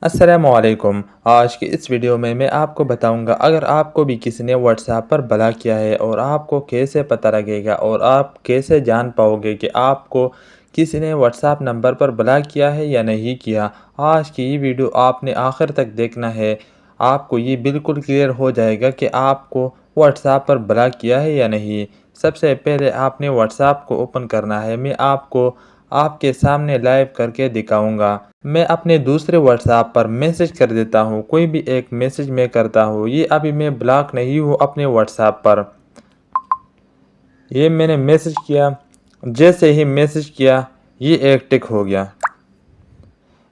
अस्सलामुअलैकुम। आज की इस वीडियो में मैं आपको बताऊंगा अगर आपको भी किसी ने व्हाट्सएप पर ब्लॉक किया है और आपको कैसे पता लगेगा और आप कैसे जान पाओगे कि आपको किसी ने व्हाट्सएप नंबर पर ब्लॉक किया है या नहीं किया। आज की ये वीडियो आपने आखिर तक देखना है, आपको ये बिल्कुल क्लियर हो जाएगा कि आपको व्हाट्सएप पर ब्लॉक किया है या नहीं। सबसे पहले आपने व्हाट्सएप को ओपन करना है। मैं आपको आपके सामने लाइव करके दिखाऊंगा। मैं अपने दूसरे व्हाट्सएप पर मैसेज कर देता हूँ, कोई भी एक मैसेज मैं करता हूँ। ये अभी मैं ब्लॉक नहीं हूँ अपने व्हाट्सएप पर। ये मैंने मैसेज किया, जैसे ही मैसेज किया ये एक टिक हो गया।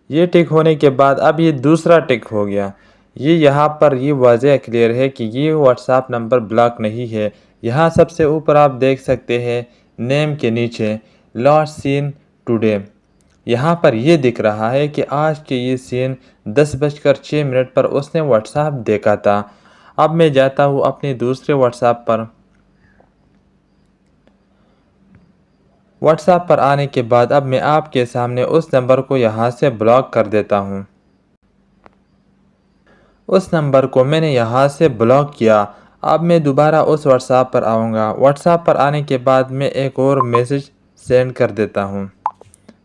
ये टिक होने के बाद अब ये दूसरा टिक हो गया। ये यहाँ पर ये वाज़ह क्लियर है कि ये व्हाट्सएप नंबर ब्लॉक नहीं है। यहाँ सबसे ऊपर आप देख सकते हैं नेम के नीचे लास्ट सीन टुडे, यहाँ पर ये दिख रहा है कि आज के ये सीन 10:06 पर उसने व्हाट्सएप देखा था। अब मैं जाता हूँ अपने दूसरे व्हाट्सएप पर। व्हाट्सएप पर आने के बाद अब मैं आपके सामने उस नंबर को यहाँ से ब्लॉक कर देता हूँ। उस नंबर को मैंने यहाँ से ब्लॉक किया। अब मैं दोबारा उस व्हाट्सएप पर आऊँगा। व्हाट्सएप पर आने के बाद मैं एक और मैसेज सेंड कर देता हूँ।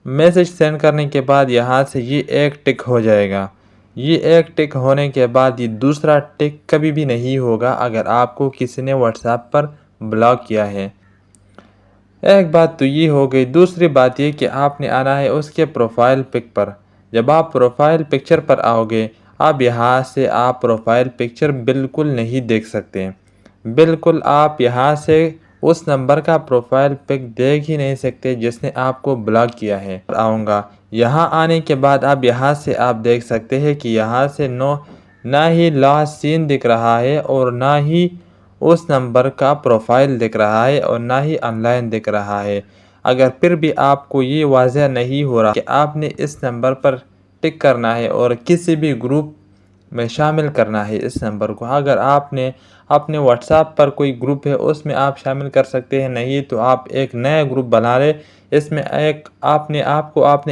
मैसेज सेंड करने के बाद यहाँ से ये एक टिक हो जाएगा। ये एक टिक होने के बाद ये दूसरा टिक कभी भी नहीं होगा अगर आपको किसी ने व्हाट्सएप पर ब्लॉक किया है। एक बात तो ये हो गई। दूसरी बात ये कि आपने आना है उसके प्रोफाइल पिक पर। जब आप प्रोफाइल पिक्चर पर आओगे, अब यहाँ से आप प्रोफाइल पिक्चर बिल्कुल नहीं देख सकते। बिल्कुल आप यहाँ से उस नंबर का प्रोफाइल पिक देख ही नहीं सकते जिसने आपको ब्लॉक किया है। आऊँगा, यहाँ आने के बाद अब यहाँ से आप देख सकते हैं कि यहाँ से ना ही लास्ट सीन दिख रहा है और ना ही उस नंबर का प्रोफाइल दिख रहा है और ना ही ऑनलाइन दिख रहा है। अगर फिर भी आपको ये वाज़ह नहीं हो रहा कि आपने इस नंबर पर टिक करना है और किसी भी ग्रुप में शामिल करना है इस नंबर को। अगर आपने अपने व्हाट्सएप पर कोई ग्रुप है उसमें आप शामिल कर सकते हैं, नहीं तो आप एक नया ग्रुप बना लें। इसमें एक आपने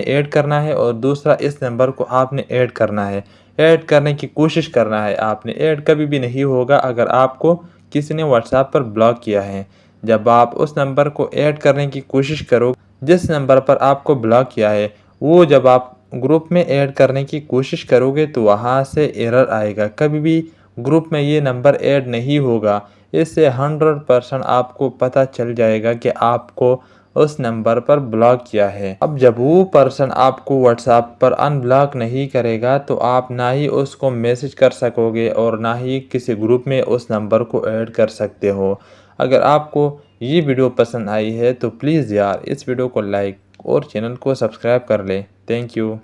ऐड करना है और दूसरा इस नंबर को आपने ऐड करना है। ऐड करने की कोशिश करना है आपने। ऐड कभी भी नहीं होगा अगर आपको किसी ने व्हाट्सएप पर ब्लॉक किया है। जब आप उस नंबर को ऐड करने की कोशिश करो जिस नंबर पर आपको ब्लॉक किया है, वो जब आप ग्रुप में ऐड करने की कोशिश करोगे तो वहाँ से एरर आएगा। कभी भी ग्रुप में ये नंबर ऐड नहीं होगा। इससे 100% आपको पता चल जाएगा कि आपको उस नंबर पर ब्लॉक किया है। अब जब वो पर्सन आपको व्हाट्सएप पर अनब्लॉक नहीं करेगा तो आप ना ही उसको मैसेज कर सकोगे और ना ही किसी ग्रुप में उस नंबर को ऐड कर सकते हो। अगर आपको ये वीडियो पसंद आई है तो प्लीज़ यार इस वीडियो को लाइक और चैनल को सब्सक्राइब कर लें। Thank you.